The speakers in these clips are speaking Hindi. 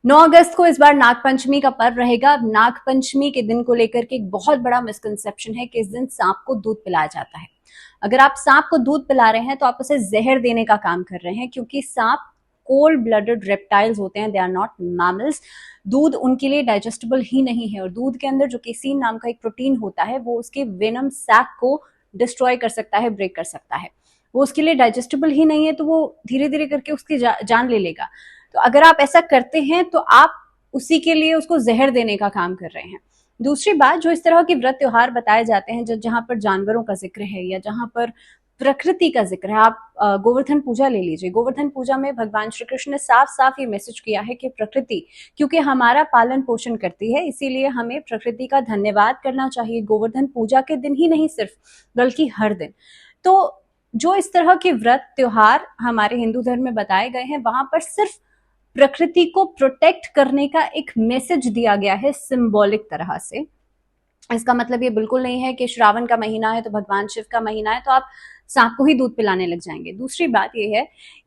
9 अगस्त को इस बार नागपंचमी का पर्व रहेगा। अब नागपंचमी के दिन को लेकर के एक बहुत बड़ा मिसकंसेप्शन है कि इस दिन सांप को दूध पिलाया जाता है। अगर आप सांप को दूध पिला रहे हैं तो आप उसे जहर देने का काम कर रहे हैं, क्योंकि सांप कोल्ड ब्लडेड रेप्टाइल्स होते हैं, दे आर नॉट मैमल्स। दूध उनके लिए डाइजेस्टेबल ही नहीं है, और दूध के अंदर जो केसीन नाम का एक प्रोटीन होता है वो उसके वेनम सैक को डिस्ट्रॉय कर सकता है, ब्रेक कर सकता है। वो उसके लिए डाइजेस्टेबल ही नहीं है, तो वो धीरे धीरे करके उसकी जान ले लेगा। तो अगर आप ऐसा करते हैं तो आप उसी के लिए उसको जहर देने का काम कर रहे हैं। दूसरी बात, जो इस तरह के व्रत त्योहार बताए जाते हैं जहां पर जानवरों का जिक्र है या जहां पर प्रकृति का जिक्र है, आप गोवर्धन पूजा ले लीजिए। गोवर्धन पूजा में भगवान श्री कृष्ण ने साफ साफ ये मैसेज किया है कि प्रकृति क्योंकि हमारा पालन पोषण करती है, इसीलिए हमें प्रकृति का धन्यवाद करना चाहिए, गोवर्धन पूजा के दिन ही नहीं सिर्फ, बल्कि हर दिन। तो जो इस तरह के व्रत त्योहार हमारे हिंदू धर्म में बताए गए हैं, वहां पर सिर्फ प्रकृति को प्रोटेक्ट करने का एक मैसेज दिया गया है सिंबॉलिक तरह से। इसका मतलब ये बिल्कुल नहीं है कि श्रावण का महीना है तो भगवान शिव का महीना है तो आप सांप को ही दूध पिलाने लग जाएंगे। दूसरी बात ये है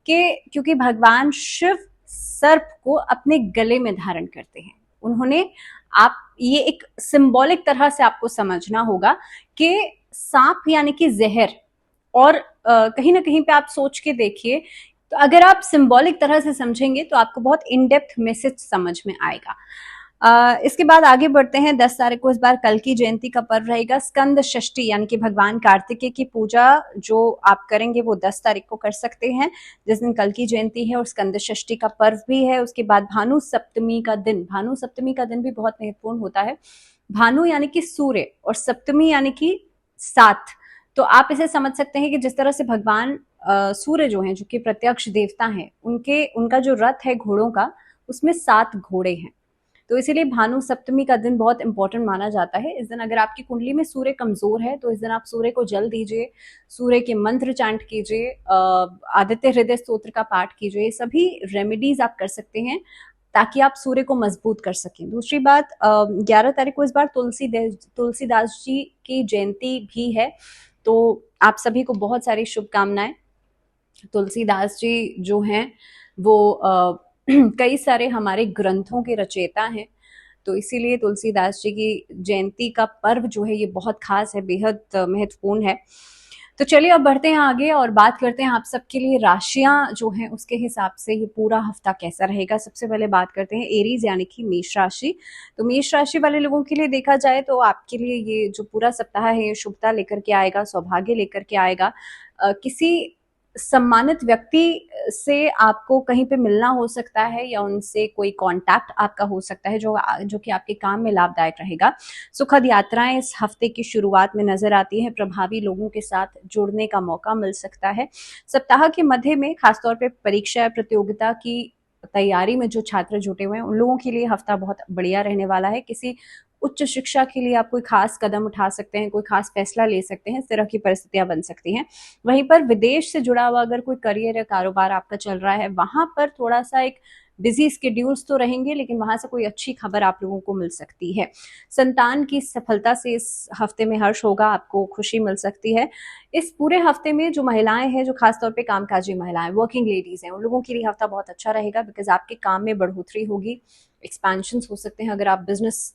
कि क्योंकि भगवान शिव सर्प को अपने गले में धारण करते हैं, उन्होंने, आप ये एक सिंबॉलिक तरह से आपको समझना होगा कि सांप यानी कि जहर, और कहीं ना कहीं पे आप सोच के देखिए, तो अगर आप सिंबॉलिक तरह से समझेंगे तो आपको बहुत इन डेप्थ मैसेज समझ में आएगा। इसके बाद आगे बढ़ते हैं। 10 तारीख को इस बार कल की जयंती का पर्व रहेगा। स्कंद षष्ठी यानी कि भगवान कार्तिकेय की पूजा जो आप करेंगे वो 10 तारीख को कर सकते हैं, जिस दिन कल की जयंती है और स्कंद षष्ठी का पर्व भी है। उसके बाद भानु सप्तमी का दिन, भानु सप्तमी का दिन भी बहुत महत्वपूर्ण होता है। भानु यानी कि सूर्य और सप्तमी यानी कि 7। तो आप इसे समझ सकते हैं कि जिस तरह से भगवान सूर्य जो हैं, जो कि प्रत्यक्ष देवता हैं, उनका जो रथ है घोड़ों का, उसमें 7 घोड़े हैं। तो इसीलिए भानु सप्तमी का दिन बहुत इंपॉर्टेंट माना जाता है। इस दिन अगर आपकी कुंडली में सूर्य कमजोर है तो इस दिन आप सूर्य को जल दीजिए, सूर्य के मंत्र चांट कीजिए, आदित्य हृदय स्तोत्र का पाठ कीजिए। सभी रेमेडीज आप कर सकते हैं ताकि आप सूर्य को मजबूत कर सकें। दूसरी बात, 11 तारीख को इस बार तुलसीदास जी की जयंती भी है, तो आप सभी को बहुत सारी शुभकामनाएं। तुलसीदास जी जो हैं वो कई सारे हमारे ग्रंथों के रचयिता हैं, तो इसीलिए तुलसीदास जी की जयंती का पर्व जो है ये बहुत खास है, बेहद महत्वपूर्ण है। तो चलिए अब बढ़ते हैं आगे और बात करते हैं आप सबके लिए राशियां जो हैं उसके हिसाब से ये पूरा हफ्ता कैसा रहेगा। सबसे पहले बात करते हैं एरीज यानी कि मेष राशि। तो मेष राशि वाले लोगों के लिए देखा जाए तो आपके लिए ये जो पूरा सप्ताह है ये शुभता लेकर के आएगा, सौभाग्य लेकर के आएगा। किसी सम्मानित व्यक्ति से आपको कहीं पे मिलना हो सकता है या उनसे कोई कांटेक्ट आपका हो सकता है जो कि आपके काम में लाभदायक रहेगा। सुखद यात्राएं इस हफ्ते की शुरुआत में नजर आती है, प्रभावी लोगों के साथ जुड़ने का मौका मिल सकता है। सप्ताह के मध्य में खासतौर पे परीक्षा प्रतियोगिता की तैयारी में जो छात्र जुटे हुए हैं उन लोगों के लिए हफ्ता बहुत बढ़िया रहने वाला है। किसी उच्च शिक्षा के लिए आप कोई खास कदम उठा सकते हैं, कोई खास फैसला ले सकते हैं, इस तरह की परिस्थितियां बन सकती हैं। वहीं पर विदेश से जुड़ा हुआ अगर कोई करियर या कारोबार आपका चल रहा है, वहां पर थोड़ा सा एक बिजी स्केड्यूल्स तो रहेंगे, लेकिन वहां से कोई अच्छी खबर आप लोगों को मिल सकती है। संतान की सफलता से इस हफ्ते में हर्ष होगा, आपको खुशी मिल सकती है। इस पूरे हफ्ते में जो महिलाएं हैं, जो खासतौर पे कामकाजी महिलाएं, वर्किंग लेडीज हैं, उन लोगों के लिए हफ्ता बहुत अच्छा रहेगा, बिकॉज आपके काम में बढ़ोतरी होगी, एक्सपेंशन हो सकते हैं अगर आप बिजनेस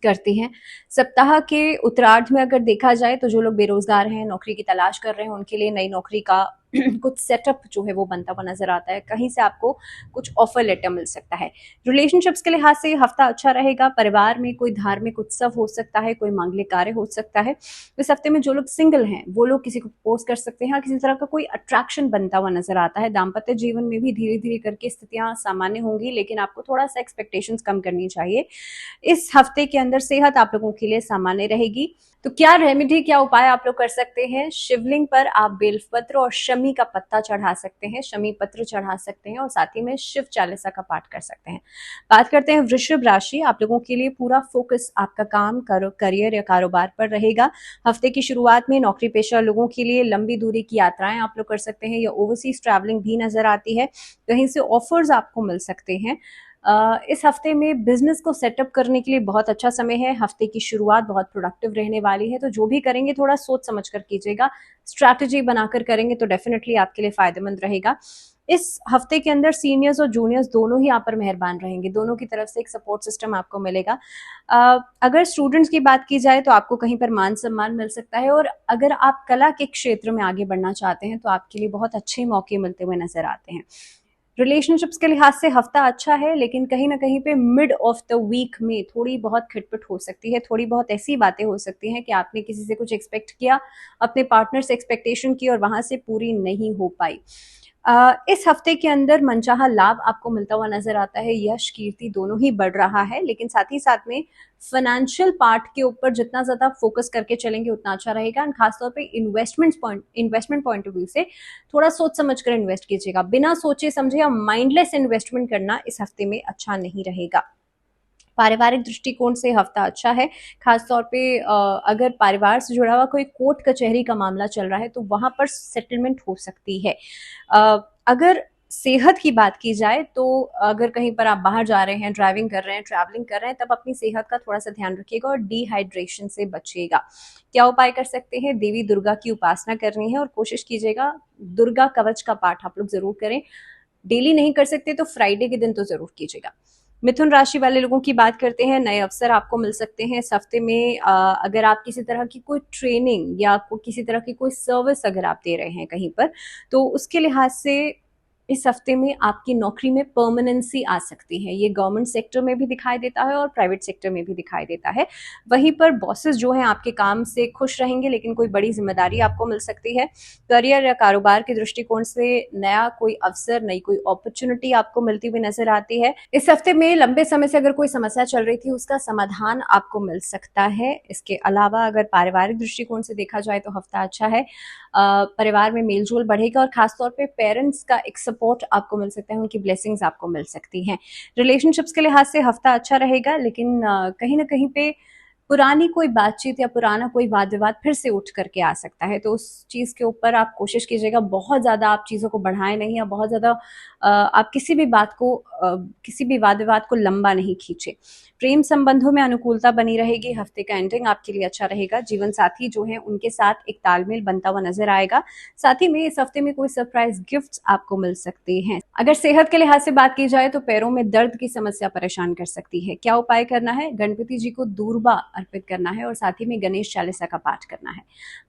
करती हैं। सप्ताह के उत्तरार्ध में अगर देखा जाए तो जो लोग बेरोजगार हैं, नौकरी की तलाश कर रहे हैं, उनके लिए नई नौकरी का कुछ सेटअप जो है वो बनता हुआ नजर आता है। कहीं से आपको कुछ ऑफर लेटर मिल सकता है। रिलेशनशिप्स के लिहाज से हफ्ता अच्छा रहेगा। परिवार में कोई धार्मिक उत्सव हो सकता है, कोई मांगलिक कार्य हो सकता है। इस हफ्ते में जो लोग सिंगल हैं वो लोग किसी को प्रपोज कर सकते हैं, किसी तरह का कोई अट्रैक्शन बनता हुआ नजर आता है। दाम्पत्य जीवन में भी धीरे धीरे करके स्थितियां सामान्य होंगी, लेकिन आपको थोड़ा सा एक्सपेक्टेशंस कम करनी चाहिए। इस हफ्ते के अंदर सेहत आप लोगों के लिए सामान्य रहेगी। तो क्या रेमेडी, क्या उपाय आप लोग कर सकते हैं? शिवलिंग पर आप बेलपत्र और शमी का पत्ता चढ़ा सकते हैं, शमी पत्र चढ़ा सकते हैं और साथ ही में शिव चालीसा का पाठ कर सकते हैं। बात करते हैं वृषभ राशि। आप लोगों के लिए पूरा फोकस आपका काम, करियर या कारोबार पर रहेगा। हफ्ते की शुरुआत में नौकरी पेशा लोगों के लिए लंबी दूरी की यात्राएं आप लोग कर सकते हैं या ओवरसीज ट्रैवलिंग भी नजर आती है। कहीं से ऑफर्स आपको मिल सकते हैं। इस हफ्ते में बिजनेस को सेटअप करने के लिए बहुत अच्छा समय है। हफ्ते की शुरुआत बहुत प्रोडक्टिव रहने वाली है, तो जो भी करेंगे थोड़ा सोच समझ कर कीजिएगा। स्ट्रैटेजी बनाकर करेंगे तो डेफिनेटली आपके लिए फायदेमंद रहेगा। इस हफ्ते के अंदर सीनियर्स और जूनियर्स दोनों ही आप पर मेहरबान रहेंगे, दोनों की तरफ से एक सपोर्ट सिस्टम आपको मिलेगा। अगर स्टूडेंट्स की बात की जाए तो आपको कहीं पर मान सम्मान मिल सकता है, और अगर आप कला के क्षेत्र में आगे बढ़ना चाहते हैं तो आपके लिए बहुत अच्छे मौके मिलते हुए नजर आते हैं। रिलेशनशिप्स के लिहाज से हफ्ता अच्छा है, लेकिन कहीं ना कहीं पे मिड ऑफ द वीक में थोड़ी बहुत खिटपिट हो सकती है, थोड़ी बहुत ऐसी बातें हो सकती हैं कि आपने किसी से कुछ एक्सपेक्ट किया, अपने पार्टनर से एक्सपेक्टेशन की और वहां से पूरी नहीं हो पाई। इस हफ्ते के अंदर मनचाहा लाभ आपको मिलता हुआ नजर आता है, यश कीर्ति दोनों ही बढ़ रहा है, लेकिन साथ ही साथ में फाइनेंशियल पार्ट के ऊपर जितना ज्यादा फोकस करके चलेंगे उतना अच्छा रहेगा। एंड खासतौर पे इन्वेस्टमेंट पॉइंट ऑफ व्यू से थोड़ा सोच समझ कर इन्वेस्ट कीजिएगा, बिना सोचे समझे या माइंडलेस इन्वेस्टमेंट करना इस हफ्ते में अच्छा नहीं रहेगा। पारिवारिक दृष्टिकोण से हफ्ता अच्छा है, खासतौर पे अगर परिवार से जुड़ा हुआ कोई कोर्ट कचहरी का मामला चल रहा है तो वहां पर सेटलमेंट हो सकती है। अगर सेहत की बात की जाए तो अगर कहीं पर आप बाहर जा रहे हैं, ड्राइविंग कर रहे हैं, ट्रैवलिंग कर रहे हैं, तब अपनी सेहत का थोड़ा सा ध्यान रखिएगा और डिहाइड्रेशन से बचिएगा। क्या उपाय कर सकते हैं? देवी दुर्गा की उपासना करनी है और कोशिश कीजिएगा दुर्गा कवच का पाठ आप लोग जरूर करें। डेली नहीं कर सकते तो फ्राइडे के दिन तो जरूर कीजिएगा। मिथुन राशि वाले लोगों की बात करते हैं, नए अवसर आपको मिल सकते हैं इस हफ्ते में। अगर आप किसी तरह की कोई ट्रेनिंग या किसी तरह की कोई सर्विस अगर आप दे रहे हैं कहीं पर, तो उसके लिहाज से इस हफ्ते में आपकी नौकरी में परमानेंसी आ सकती है। ये गवर्नमेंट सेक्टर में भी दिखाई देता है और प्राइवेट सेक्टर में भी दिखाई देता है। वहीं पर बॉसेस जो हैं आपके काम से खुश रहेंगे, लेकिन कोई बड़ी जिम्मेदारी आपको मिल सकती है। करियर या कारोबार के दृष्टिकोण से नया कोई अवसर, नई कोई अपॉर्चुनिटी आपको मिलती हुई नजर आती है। इस हफ्ते में लंबे समय से अगर कोई समस्या चल रही थी उसका समाधान आपको मिल सकता है। इसके अलावा अगर पारिवारिक दृष्टिकोण से देखा जाए तो हफ्ता अच्छा है। परिवार में मेलजोल बढ़ेगा और खासतौर पे पेरेंट्स का एक सपोर्ट आपको मिल सकता है, उनकी ब्लेसिंग्स आपको मिल सकती हैं। रिलेशनशिप्स के लिहाज से हफ्ता अच्छा रहेगा, लेकिन कहीं ना कहीं पे पुरानी कोई बातचीत या पुराना कोई वाद विवाद फिर से उठ करके आ सकता है, तो उस चीज के ऊपर आप कोशिश कीजिएगा बहुत ज्यादा आप चीजों को बढ़ाएं नहीं, या बहुत ज्यादा आप किसी भी बात को किसी भी वाद विवाद को लंबा नहीं खींचे। प्रेम संबंधों में अनुकूलता बनी रहेगी, हफ्ते का एंडिंग आपके लिए अच्छा रहेगा। जीवन साथी जो है उनके साथ एक तालमेल बनता हुआ नजर आएगा। साथ ही में इस हफ्ते में कोई सरप्राइज गिफ्ट्स आपको मिल सकते हैं। अगर सेहत के लिहाज से बात की जाए तो पैरों में दर्द की समस्या परेशान कर सकती है। क्या उपाय करना है? गणपति जी को दूर्वा अर्पित करना है और साथ ही में गणेश चालीसा का पाठ करना है।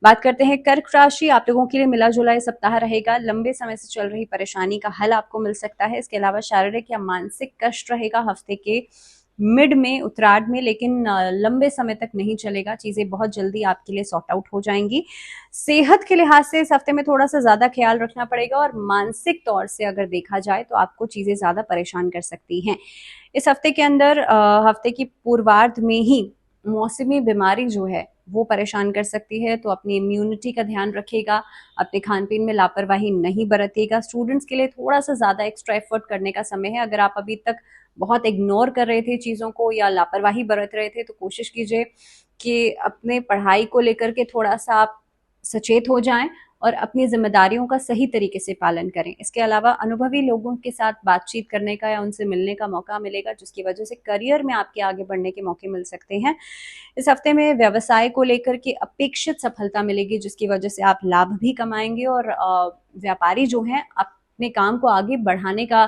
बात करते हैं कर्क राशि, आप लोगों के लिए मिला जुला सप्ताह रहेगा। लंबे समय से चल रही परेशानी का हल आपको मिल सकता है। इसके अलावा शारीरिक या मानसिक कष्ट रहेगा हफ्ते के मिड में, उत्तरार्ध में, लेकिन लंबे समय तक नहीं चलेगा। चीजें बहुत जल्दी आपके लिए सॉर्ट आउट हो जाएंगी। सेहत के लिहाज से इस हफ्ते में थोड़ा सा ज्यादा ख्याल रखना पड़ेगा और मानसिक तौर से अगर देखा जाए तो आपको चीजें ज्यादा परेशान कर सकती हैं। इस हफ्ते के अंदर हफ्ते की पूर्वार्ध में ही मौसमी बीमारी जो है वो परेशान कर सकती है, तो अपनी इम्यूनिटी का ध्यान रखिएगा, अपने खान पीन में लापरवाही नहीं बरतिएगा। स्टूडेंट्स के लिए थोड़ा सा ज्यादा एक्स्ट्रा एफर्ट करने का समय है। अगर आप अभी तक बहुत इग्नोर कर रहे थे चीजों को या लापरवाही बरत रहे थे, तो कोशिश कीजिए कि अपने पढ़ाई को लेकर के थोड़ा सा आप सचेत हो जाएं और अपनी जिम्मेदारियों का सही तरीके से पालन करें। इसके अलावा अनुभवी लोगों के साथ बातचीत करने का या उनसे मिलने का मौका मिलेगा, जिसकी वजह से करियर में आपके आगे बढ़ने के मौके मिल सकते हैं। इस हफ्ते में व्यवसाय को लेकर के अपेक्षित सफलता मिलेगी, जिसकी वजह से आप लाभ भी कमाएंगे और व्यापारी जो हैं अपने काम को आगे बढ़ाने का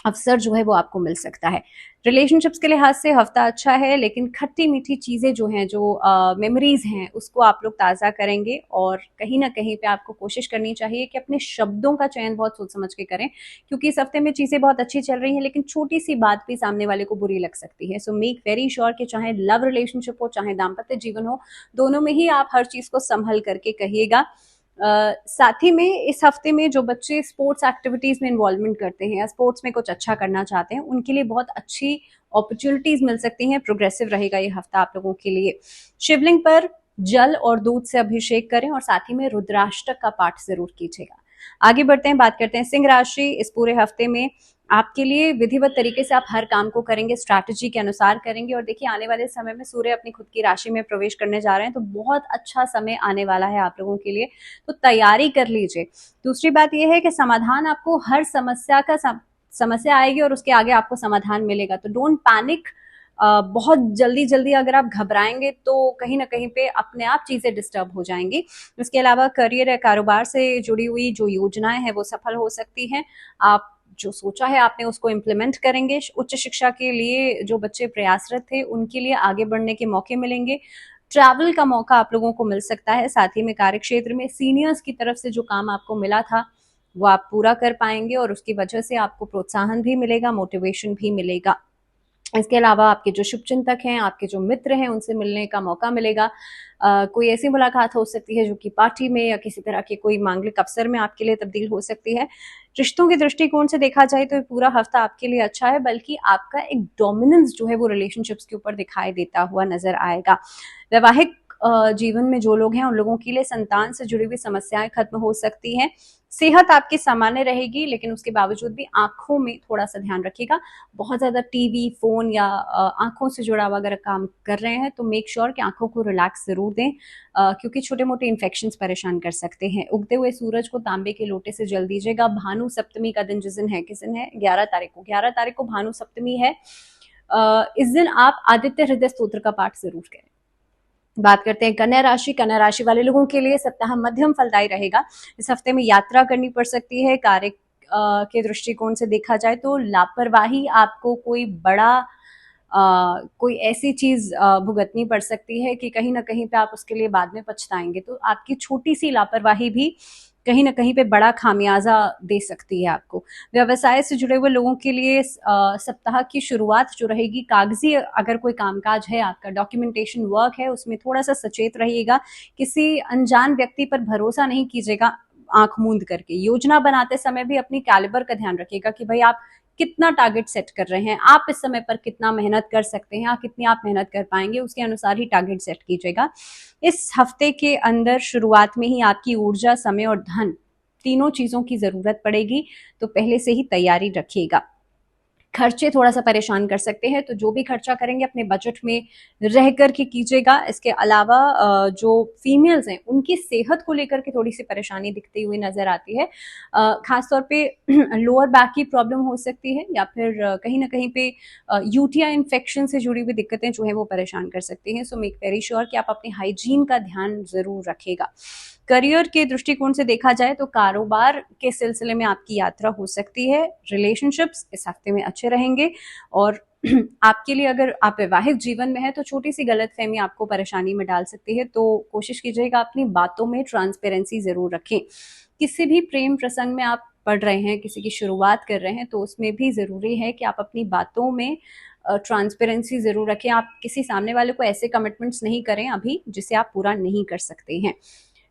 अवसर जो है वो आपको मिल सकता है। रिलेशनशिप्स के लिहाज से हफ्ता अच्छा है, लेकिन खट्टी मीठी चीजें जो हैं, जो मेमोरीज हैं, उसको आप लोग ताज़ा करेंगे और कहीं ना कहीं पे आपको कोशिश करनी चाहिए कि अपने शब्दों का चयन बहुत सोच समझ के करें, क्योंकि इस हफ्ते में चीजें बहुत अच्छी चल रही हैं, लेकिन छोटी सी बात भी सामने वाले को बुरी लग सकती है। सो मेक वेरी श्योर कि चाहे लव रिलेशनशिप हो, चाहे दाम्पत्य जीवन हो, दोनों में ही आप हर चीज को संभल करके कहिएगा। साथ ही में इस हफ्ते में जो बच्चे स्पोर्ट्स एक्टिविटीज में इन्वॉल्वमेंट करते हैं या स्पोर्ट्स में कुछ अच्छा करना चाहते हैं, उनके लिए बहुत अच्छी अपॉर्चुनिटीज मिल सकती हैं। प्रोग्रेसिव रहेगा ये हफ्ता आप लोगों के लिए। शिवलिंग पर जल और दूध से अभिषेक करें और साथ ही में रुद्राष्टक का पाठ जरूर कीजिएगा। आगे बढ़ते हैं, बात करते हैं सिंह राशि। इस पूरे हफ्ते में आपके लिए विधिवत तरीके से आप हर काम को करेंगे, स्ट्रैटेजी के अनुसार करेंगे। और देखिए, आने वाले समय में सूर्य अपनी खुद की राशि में प्रवेश करने जा रहे हैं, तो बहुत अच्छा समय आने वाला है आप लोगों के लिए, तो तैयारी कर लीजिए। दूसरी बात यह है कि समाधान आपको हर समस्या आएगी और उसके आगे आपको समाधान मिलेगा, तो डोंट पैनिक। बहुत जल्दी जल्दी अगर आप घबराएंगे तो कहीं ना कहीं पे अपने आप चीजें डिस्टर्ब हो जाएंगी। इसके अलावा करियर या कारोबार से जुड़ी हुई जो योजनाएं हैं वो सफल हो सकती हैं। आप जो सोचा है आपने उसको इम्प्लीमेंट करेंगे। उच्च शिक्षा के लिए जो बच्चे प्रयासरत थे उनके लिए आगे बढ़ने के मौके मिलेंगे। ट्रैवल का मौका आप लोगों को मिल सकता है। साथ ही में कार्य क्षेत्र में सीनियर्स की तरफ से जो काम आपको मिला था वो आप पूरा कर पाएंगे और उसकी वजह से आपको प्रोत्साहन भी मिलेगा, मोटिवेशन भी मिलेगा। इसके अलावा आपके जो शुभचिंतक हैं, आपके जो मित्र हैं, उनसे मिलने का मौका मिलेगा। कोई ऐसी मुलाकात हो सकती है जो कि पार्टी में या किसी तरह के कोई मांगलिक अवसर में आपके लिए तब्दील हो सकती है। रिश्तों के दृष्टिकोण से देखा जाए तो ये पूरा हफ्ता आपके लिए अच्छा है, बल्कि आपका एक डोमिनेंस जो है वो रिलेशनशिप्स के ऊपर दिखाई देता हुआ नजर आएगा। वैवाहिक जीवन में जो लोग हैं उन लोगों के लिए संतान से जुड़ी हुई समस्याएं खत्म हो सकती हैं। सेहत आपकी सामान्य रहेगी, लेकिन उसके बावजूद भी आंखों में थोड़ा सा ध्यान रखिएगा। बहुत ज्यादा टीवी, फोन या आंखों से जुड़ा हुआ अगर काम कर रहे हैं तो मेक श्योर कि आंखों को रिलैक्स जरूर दें, क्योंकि छोटे मोटे इन्फेक्शंस परेशान कर सकते हैं। उगते हुए सूरज को तांबे के लोटे से जल दीजिएगा। भानु सप्तमी का दिन जिस दिन है, किस दिन है? 11 तारीख को भानु सप्तमी है। इस दिन आप आदित्य हृदय स्तोत्र का पाठ जरूर करें। बात करते हैं कन्या राशि। कन्या राशि वाले लोगों के लिए सप्ताह मध्यम फलदायी रहेगा। इस हफ्ते में यात्रा करनी पड़ सकती है। कार्य के दृष्टिकोण से देखा जाए तो लापरवाही आपको कोई बड़ा कोई ऐसी चीज भुगतनी पड़ सकती है कि कहीं ना कहीं पे आप उसके लिए बाद में पछताएंगे। तो आपकी छोटी सी लापरवाही भी कहीं ना कहीं पे बड़ा खामियाजा दे सकती है आपको। व्यवसाय से जुड़े हुए लोगों के लिए सप्ताह की शुरुआत जो रहेगी, कागजी अगर कोई कामकाज है, आपका डॉक्यूमेंटेशन वर्क है, उसमें थोड़ा सा सचेत रहिएगा। किसी अनजान व्यक्ति पर भरोसा नहीं कीजिएगा आंख मूंद करके। योजना बनाते समय भी अपनी कैलिबर का ध्यान रखिएगा कि भाई आप कितना टारगेट सेट कर रहे हैं, आप इस समय पर कितना मेहनत कर सकते हैं, कितनी आप मेहनत कर पाएंगे, उसके अनुसार ही टारगेट सेट कीजिएगा। इस हफ्ते के अंदर शुरुआत में ही आपकी ऊर्जा, समय और धन तीनों चीजों की जरूरत पड़ेगी, तो पहले से ही तैयारी रखिएगा। खर्चे थोड़ा सा परेशान कर सकते हैं, तो जो भी खर्चा करेंगे अपने बजट में रह करके कीजिएगा। इसके अलावा जो फीमेल्स हैं उनकी सेहत को लेकर के थोड़ी सी परेशानी दिखती हुई नजर आती है। खासतौर पे लोअर बैक की प्रॉब्लम हो सकती है, या फिर कहीं ना कहीं पे यूटीआई इन्फेक्शन से जुड़ी हुई दिक्कतें जो है वो परेशान कर सकती हैं। सो मेक वेरी श्योर कि आप अपने हाइजीन का ध्यान जरूर रखेगा। करियर के दृष्टिकोण से देखा जाए तो कारोबार के सिलसिले में आपकी यात्रा हो सकती है। रिलेशनशिप्स इस हफ्ते में अच्छे रहेंगे, और आपके लिए अगर आप वैवाहिक जीवन में है तो छोटी सी गलतफहमी आपको परेशानी में डाल सकती है, तो कोशिश कीजिएगा अपनी बातों में ट्रांसपेरेंसी जरूर रखें। किसी भी प्रेम प्रसंग में आप पढ़ रहे हैं, किसी की शुरुआत कर रहे हैं, तो उसमें भी जरूरी है कि आप अपनी बातों में ट्रांसपेरेंसी जरूर रखें। आप किसी सामने वाले को ऐसे कमिटमेंट्स नहीं करें अभी जिसे आप पूरा नहीं कर सकते हैं।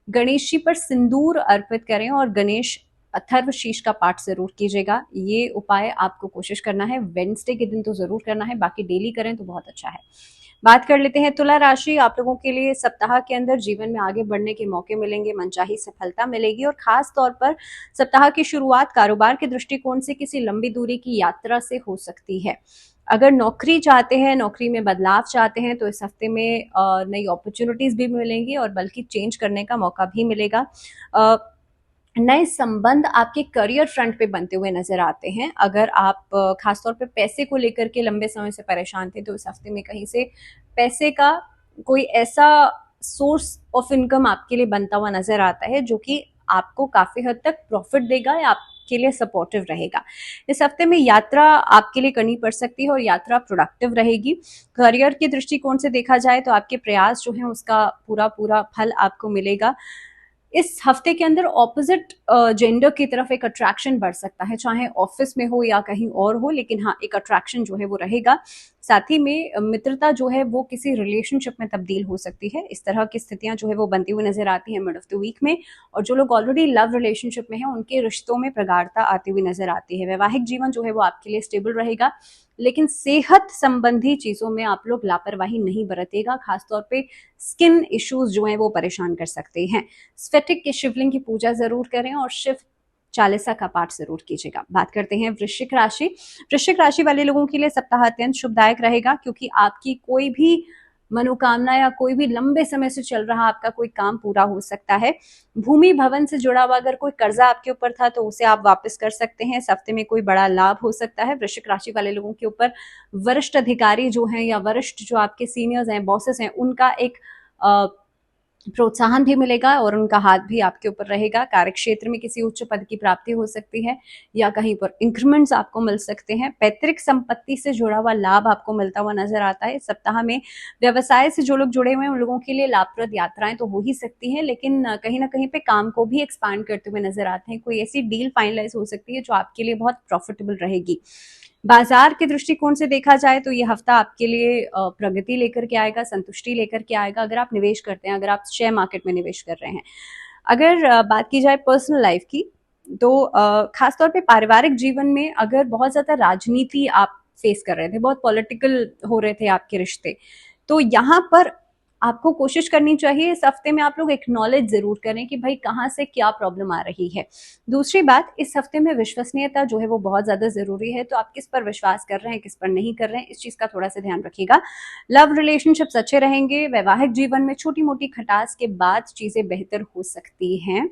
गणेश जी पर सिंदूर अर्पित करें और गणेश अथर्व शीष का पाठ जरूर कीजिएगा। ये उपाय आपको कोशिश करना है वेडनेसडे के दिन तो जरूर करना है, बाकी डेली करें तो बहुत अच्छा है। बात कर लेते हैं तुला राशि। आप लोगों के लिए सप्ताह के अंदर जीवन में आगे बढ़ने के मौके मिलेंगे, मनचाही सफलता मिलेगी, और खास तौर पर सप्ताह की शुरुआत कारोबार के दृष्टिकोण से किसी लंबी दूरी की यात्रा से हो सकती है। अगर नौकरी चाहते हैं, नौकरी में बदलाव चाहते हैं, तो इस हफ्ते में नई अपॉर्चुनिटीज भी मिलेंगी और बल्कि चेंज करने का मौका भी मिलेगा। नए संबंध आपके करियर फ्रंट पे बनते हुए नजर आते हैं। अगर आप खासतौर पे पैसे को लेकर के लंबे समय से परेशान थे, तो इस हफ्ते में कहीं से पैसे का कोई ऐसा सोर्स ऑफ इनकम आपके लिए बनता हुआ नजर आता है जो कि आपको काफी हद तक प्रॉफिट देगा या आपके लिए सपोर्टिव रहेगा। इस हफ्ते में यात्रा आपके लिए करनी पड़ सकती है और यात्रा प्रोडक्टिव रहेगी। करियर के दृष्टिकोण से देखा जाए तो आपके प्रयास जो है उसका पूरा पूरा फल आपको मिलेगा। इस हफ्ते के अंदर ऑपोजिट जेंडर की तरफ एक अट्रैक्शन बढ़ सकता है, चाहे ऑफिस में हो या कहीं और हो, लेकिन हाँ एक अट्रैक्शन जो है वो रहेगा। साथ ही में मित्रता जो है वो किसी रिलेशनशिप में तब्दील हो सकती है। इस तरह की स्थितियां जो है वो बनती हुई नजर आती है मिड ऑफ द वीक में, और जो लोग ऑलरेडी लव रिलेशनशिप में हैं उनके रिश्तों में प्रगाढ़ता आती हुई नजर आती है। वैवाहिक जीवन जो है वो आपके लिए स्टेबल रहेगा, लेकिन सेहत संबंधी चीजों में आप लोग लापरवाही नहीं बरतेगा। खासतौर पे स्किन इश्यूज जो है वो परेशान कर सकते हैं। स्फटिक के शिवलिंग की पूजा जरूर करें और शिव चालीसा का पाठ जरूर कीजिएगा। बात करते हैं वृश्चिक राशि। वृश्चिक राशि वाले लोगों के लिए सप्ताह अत्यंत शुभदायक रहेगा, क्योंकि आपकी कोई भी मनोकामना या कोई भी लंबे समय से चल रहा आपका कोई काम पूरा हो सकता है। भूमि भवन से जुड़ा हुआ अगर कोई कर्जा आपके ऊपर था तो उसे आप वापस कर सकते हैं। इस हफ्ते में कोई बड़ा लाभ हो सकता है। वृश्चिक राशि वाले लोगों के ऊपर वरिष्ठ अधिकारी जो हैं या वरिष्ठ जो आपके सीनियर्स हैं, बॉसेस हैं, उनका एक प्रोत्साहन भी मिलेगा और उनका हाथ भी आपके ऊपर रहेगा। कार्यक्षेत्र में किसी उच्च पद की प्राप्ति हो सकती है या कहीं पर इंक्रीमेंट्स आपको मिल सकते हैं। पैतृक संपत्ति से जुड़ा हुआ लाभ आपको मिलता हुआ नजर आता है। सप्ताह में व्यवसाय से जो लोग जुड़े हुए हैं उन लोगों के लिए लाभप्रद यात्राएं तो हो ही सकती हैं, लेकिन कहीं ना कहीं पे काम को भी एक्सपांड करते हुए नजर आते हैं। कोई ऐसी डील फाइनलाइज हो सकती है जो आपके लिए बहुत प्रॉफिटेबल रहेगी। बाजार के दृष्टिकोण से देखा जाए तो ये हफ्ता आपके लिए प्रगति लेकर के आएगा, संतुष्टि लेकर के आएगा। अगर आप निवेश करते हैं, अगर आप शेयर मार्केट में निवेश कर रहे हैं। अगर बात की जाए पर्सनल लाइफ की तो खासतौर पे पारिवारिक जीवन में अगर बहुत ज्यादा राजनीति आप फेस कर रहे थे, बहुत पॉलिटिकल हो रहे थे आपके रिश्ते, तो यहाँ पर आपको कोशिश करनी चाहिए इस हफ्ते में आप लोग एक्नॉलेज जरूर करें कि भाई कहाँ से क्या प्रॉब्लम आ रही है। दूसरी बात, इस हफ्ते में विश्वसनीयता जो है वो बहुत ज्यादा जरूरी है। तो आप किस पर विश्वास कर रहे हैं, किस पर नहीं कर रहे हैं, इस चीज का थोड़ा सा ध्यान रखिएगा। लव रिलेशनशिप्स अच्छे रहेंगे। वैवाहिक जीवन में छोटी मोटी खटास के बाद चीजें बेहतर हो सकती हैं।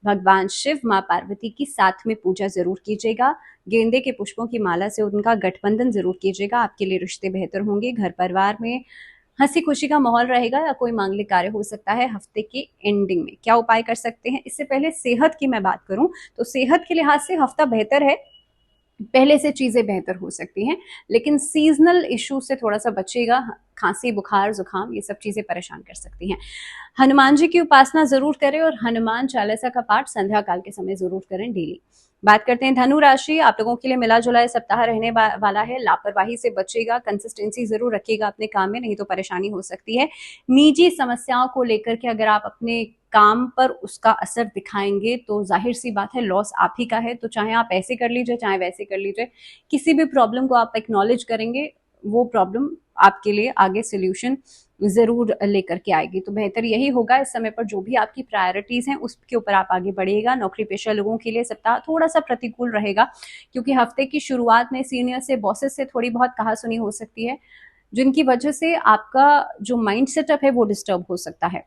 भगवान शिव, माँ पार्वती की साथ में पूजा जरूर कीजिएगा। गेंदे के पुष्पों की माला से उनका गठबंधन जरूर कीजिएगा। आपके लिए रिश्ते बेहतर होंगे। घर परिवार में हंसी खुशी का माहौल रहेगा या कोई मांगलिक कार्य हो सकता है हफ्ते की एंडिंग में। क्या उपाय कर सकते हैं? इससे पहले सेहत की मैं बात करूं तो सेहत के लिहाज से हफ्ता बेहतर है। पहले से चीजें बेहतर हो सकती हैं, लेकिन सीजनल इशू से थोड़ा सा बचेगा। खांसी, बुखार, जुकाम, ये सब चीजें परेशान कर सकती हैं। हनुमान जी की उपासना जरूर करें और हनुमान चालीसा का पाठ संध्या काल के समय जरूर करें डेली। बात करते हैं धनु राशि। आप लोगों के लिए मिला जुला सप्ताह रहने वाला है। लापरवाही से बचेगा, कंसिस्टेंसी जरूर रखिएगा अपने काम में, नहीं तो परेशानी हो सकती है। निजी समस्याओं को लेकर के अगर आप अपने काम पर उसका असर दिखाएंगे तो जाहिर सी बात है लॉस आप ही का है। तो चाहे आप ऐसे कर लीजिए चाहे वैसे कर लीजिए, किसी भी प्रॉब्लम को आप एक्नॉलेज करेंगे, वो प्रॉब्लम आपके लिए आगे सोल्यूशन जरूर लेकर के आएगी। तो बेहतर यही होगा इस समय पर जो भी आपकी प्रायोरिटीज हैं उसके ऊपर आप आगे बढ़िएगा। नौकरी पेशा लोगों के लिए सप्ताह थोड़ा सा प्रतिकूल रहेगा, क्योंकि हफ्ते की शुरुआत में सीनियर से, बॉसेस से थोड़ी बहुत कहासुनी हो सकती है, जिनकी वजह से आपका जो माइंड सेटअप है वो डिस्टर्ब हो सकता है।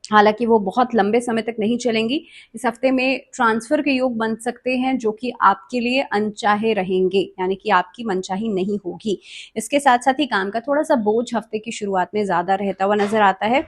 हालांकि वो बहुत लंबे समय तक नहीं चलेंगी। इस हफ्ते में ट्रांसफर के योग बन सकते हैं जो कि आपके लिए अनचाहे रहेंगे, यानी कि आपकी मनचाही नहीं होगी। इसके साथ साथ ही काम का थोड़ा सा बोझ हफ्ते की शुरुआत में ज्यादा रहता हुआ नजर आता है।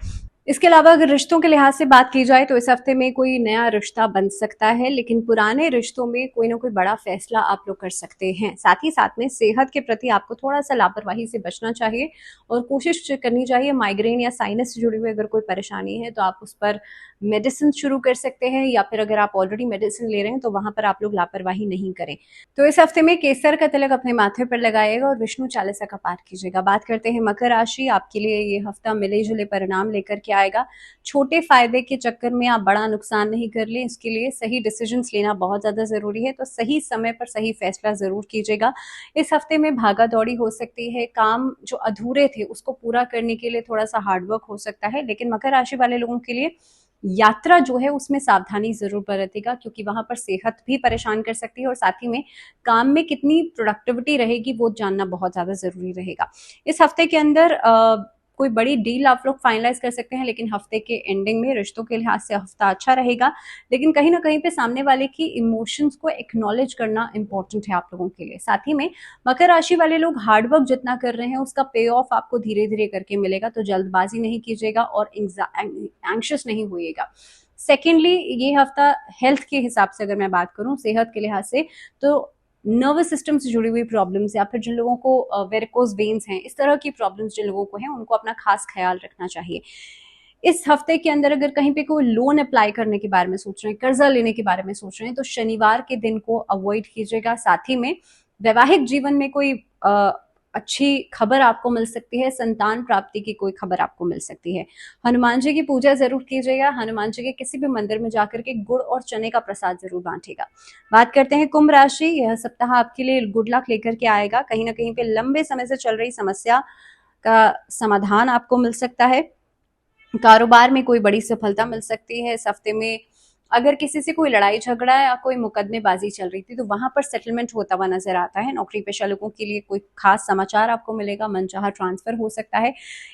इसके अलावा अगर रिश्तों के लिहाज से बात की जाए तो इस हफ्ते में कोई नया रिश्ता बन सकता है, लेकिन पुराने रिश्तों में कोई ना कोई बड़ा फैसला आप लोग कर सकते हैं। साथ ही साथ में सेहत के प्रति आपको थोड़ा सा लापरवाही से बचना चाहिए और कोशिश करनी चाहिए। माइग्रेन या साइनस से जुड़ी हुई अगर कोई परेशानी है तो आप उस पर मेडिसिन शुरू कर सकते हैं, या फिर अगर आप ऑलरेडी मेडिसिन ले रहे हैं तो वहां पर आप लोग लापरवाही नहीं करें। तो इस हफ्ते में केसर का तिलक अपने माथे पर लगाइएगा और विष्णु चालीसा का पाठ कीजिएगा। बात करते हैं मकर राशि। आपके लिए ये हफ्ता मिले जुले परिणाम लेकर के आएगा। छोटे फायदे के चक्कर में आप बड़ा नुकसान नहीं कर लें, इसके लिए सही डिसीजंस लेना बहुत ज्यादा जरूरी है। तो सही समय पर सही फैसला जरूर कीजिएगा। इस हफ्ते में भागा दौड़ी हो सकती है। काम जो अधूरे थे उसको पूरा करने के लिए थोड़ा सा हार्डवर्क हो सकता है, लेकिन मकर राशि वाले लोगों के लिए यात्रा जो है उसमें सावधानी जरूर बरतेगा, क्योंकि वहां पर सेहत भी परेशान कर सकती है और साथ ही में काम में कितनी प्रोडक्टिविटी रहेगी वो जानना बहुत ज्यादा जरूरी रहेगा। इस हफ्ते के अंदर कोई बड़ी डील आप लोग फाइनलाइज कर सकते हैं, लेकिन हफ्ते के एंडिंग में रिश्तों के लिहाज से हफ्ता अच्छा रहेगा। लेकिन कहीं ना कहीं पे सामने वाले की इमोशंस को एक्नॉलेज करना इंपॉर्टेंट है आप लोगों के लिए। साथ ही में मकर राशि वाले लोग हार्डवर्क जितना कर रहे हैं उसका पे ऑफ आपको धीरे धीरे करके मिलेगा। तो जल्दबाजी नहीं कीजिएगा और एंग्शियस नहीं होइएगा। सेकेंडली, ये हफ्ता हेल्थ के हिसाब से अगर मैं बात करूं, सेहत के लिहाज से, तो नर्वस सिस्टम से जुड़ी हुई प्रॉब्लम्स या फिर जिन लोगों को वेरिकोज वेन्स हैं, इस तरह की प्रॉब्लम्स जिन लोगों को हैं उनको अपना खास ख्याल रखना चाहिए। इस हफ्ते के अंदर अगर कहीं पे कोई लोन अप्लाई करने के बारे में सोच रहे हैं, कर्जा लेने के बारे में सोच रहे हैं, तो शनिवार के दिन को अवॉइड कीजिएगा। साथ ही में वैवाहिक जीवन में कोई अच्छी खबर आपको मिल सकती है, संतान प्राप्ति की कोई खबर आपको मिल सकती है। हनुमान जी की पूजा जरूर कीजिएगा। हनुमान जी के किसी भी मंदिर में जाकर के गुड़ और चने का प्रसाद जरूर बांटिएगा। बात करते हैं कुंभ राशि। यह सप्ताह आपके लिए गुड लक लेकर के आएगा। कहीं ना कहीं पे लंबे समय से चल रही समस्या का समाधान आपको मिल सकता है। कारोबार में कोई बड़ी सफलता मिल सकती है। इस हफ्ते में अगर किसी से कोई लड़ाई झगड़ा या कोई मुकदमेबाजी चल रही थी तो वहां पर सेटलमेंट होता हुआ नजर आता है। नौकरी पेशा लोगों के लिए कोई खास समाचार आपको मिलेगा, मनचाहा ट्रांसफर हो सकता है,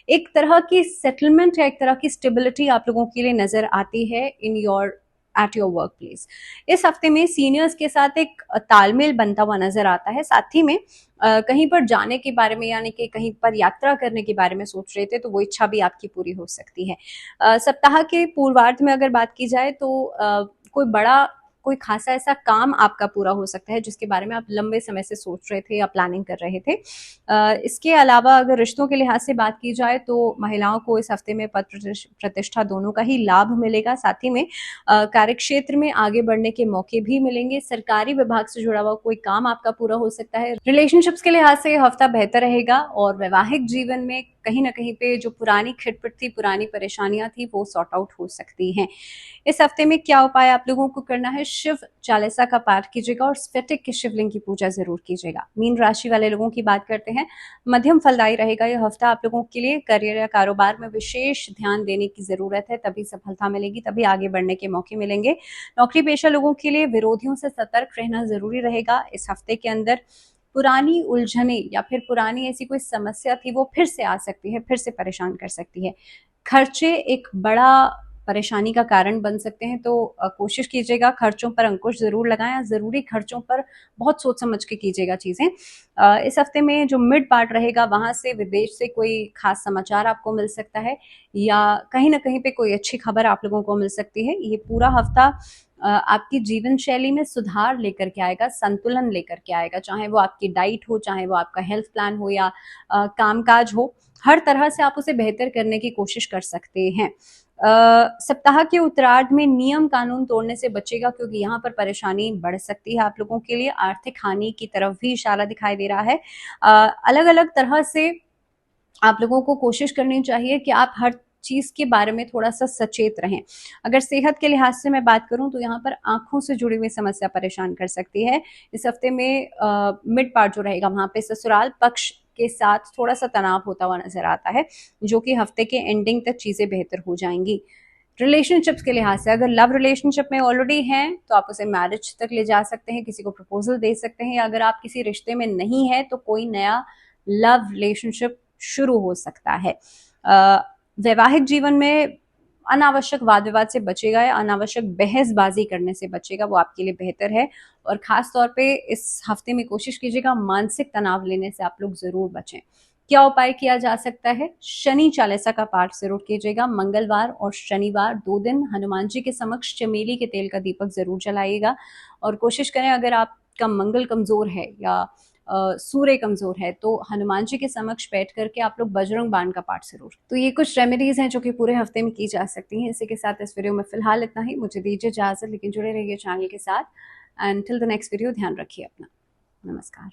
एक तरह की सेटलमेंट या एक तरह की स्टेबिलिटी आप लोगों के लिए नजर आती है in your at your work place. इस हफ्ते में सीनियर्स के साथ एक तालमेल बनता हुआ नजर आता है। साथ ही में कहीं पर जाने के बारे में, यानी कि कहीं पर यात्रा करने के बारे में सोच रहे थे तो वो इच्छा भी आपकी पूरी हो सकती है। सप्ताह के पूर्वार्ध में अगर बात की जाए तो कोई खासा ऐसा काम आपका पूरा हो सकता है जिसके बारे में आप लंबे समय से सोच रहे थे या प्लानिंग कर रहे थे। इसके अलावा अगर रिश्तों के लिहाज से बात की जाए तो महिलाओं को इस हफ्ते में पद प्रतिष्ठा दोनों का ही लाभ मिलेगा। साथ ही में कार्यक्षेत्र में आगे बढ़ने के मौके भी मिलेंगे। सरकारी विभाग से जुड़ा हुआ कोई काम आपका पूरा हो सकता है। रिलेशनशिप्स के लिहाज से हफ्ता बेहतर रहेगा और वैवाहिक जीवन में कहीं ना कहीं पे जो पुरानी खिटपिट थी, पुरानी परेशानियां थी, वो सॉर्ट आउट हो सकती हैं। इस हफ्ते में क्या उपाय आप लोगों को करना है? शिव चालीसा का पाठ कीजिएगा और स्फटिक के शिवलिंग की पूजा जरूर कीजिएगा। मीन राशि वाले लोगों की बात करते हैं, मध्यम फलदायी रहेगा यह हफ्ता आप लोगों के लिए। करियर या कारोबार में विशेष ध्यान देने की जरूरत है, तभी सफलता मिलेगी, तभी आगे बढ़ने के मौके मिलेंगे। नौकरी पेशा लोगों के लिए विरोधियों से सतर्क रहना जरूरी रहेगा। इस हफ्ते के अंदर पुरानी उलझने या फिर पुरानी ऐसी कोई समस्या थी वो फिर से आ सकती है, फिर से परेशान कर सकती है। खर्चे एक बड़ा परेशानी का कारण बन सकते हैं, तो कोशिश कीजिएगा खर्चों पर अंकुश जरूर लगाएं। जरूरी खर्चों पर बहुत सोच समझ के कीजिएगा चीजें। इस हफ्ते में जो मिड पार्ट रहेगा वहां से विदेश से कोई खास समाचार आपको मिल सकता है या कहीं ना कहीं पे कोई अच्छी खबर आप लोगों को मिल सकती है। ये पूरा हफ्ता आपकी जीवन शैली में सुधार लेकर के आएगा, संतुलन लेकर के आएगा, चाहे वो आपकी डाइट हो, चाहे वो आपका हेल्थ प्लान हो या कामकाज हो, हर तरह से आप उसे बेहतर करने की कोशिश कर सकते हैं। सप्ताह के उत्तरार्ध में नियम कानून तोड़ने से बचेगा क्योंकि यहाँ पर परेशानी बढ़ सकती है आप लोगों के लिए। आर्थिक हानि की तरफ भी इशारा दिखाई दे रहा है। अलग अलग तरह से आप लोगों को कोशिश करनी चाहिए कि आप हर चीज के बारे में थोड़ा सा सचेत रहें। अगर सेहत के लिहाज से मैं बात करूं तो यहाँ पर आंखों से जुड़ी हुई समस्या परेशान कर सकती है। इस हफ्ते में मिड पार्ट जो रहेगा वहां पे ससुराल पक्ष के साथ थोड़ा सा तनाव होता हुआ नजर आता है, जो कि हफ्ते के एंडिंग तक चीजें बेहतर हो जाएंगी। रिलेशनशिप्स के लिहाज से अगर लव रिलेशनशिप में ऑलरेडी हैं तो आप उसे मैरिज तक ले जा सकते हैं, किसी को प्रपोजल दे सकते हैं, या अगर आप किसी रिश्ते में नहीं है तो कोई नया लव रिलेशनशिप शुरू हो सकता है। वैवाहिक जीवन में अनावश्यक वाद विवाद से बचेगा या अनावश्यक बहसबाजी करने से बचेगा, वो आपके लिए बेहतर है। और खास तौर पे इस हफ्ते में कोशिश कीजिएगा मानसिक तनाव लेने से आप लोग जरूर बचें। क्या उपाय किया जा सकता है? शनि चालीसा का पाठ जरूर कीजिएगा। मंगलवार और शनिवार 2 दिन हनुमान जी के समक्ष चमेली के तेल का दीपक जरूर जलाइएगा। और कोशिश करें, अगर आपका मंगल कमजोर है या सूर्य कमजोर है तो हनुमान जी के समक्ष बैठ करके आप लोग बजरंग बाण का पाठ जरूर। तो ये कुछ रेमेडीज हैं जो कि पूरे हफ्ते में की जा सकती हैं। इसी के साथ इस वीडियो में फिलहाल इतना ही। मुझे दीजिए इजाजत, लेकिन जुड़े रहिए चैनल के साथ। And till the next video, ध्यान रखिए अपना। नमस्कार।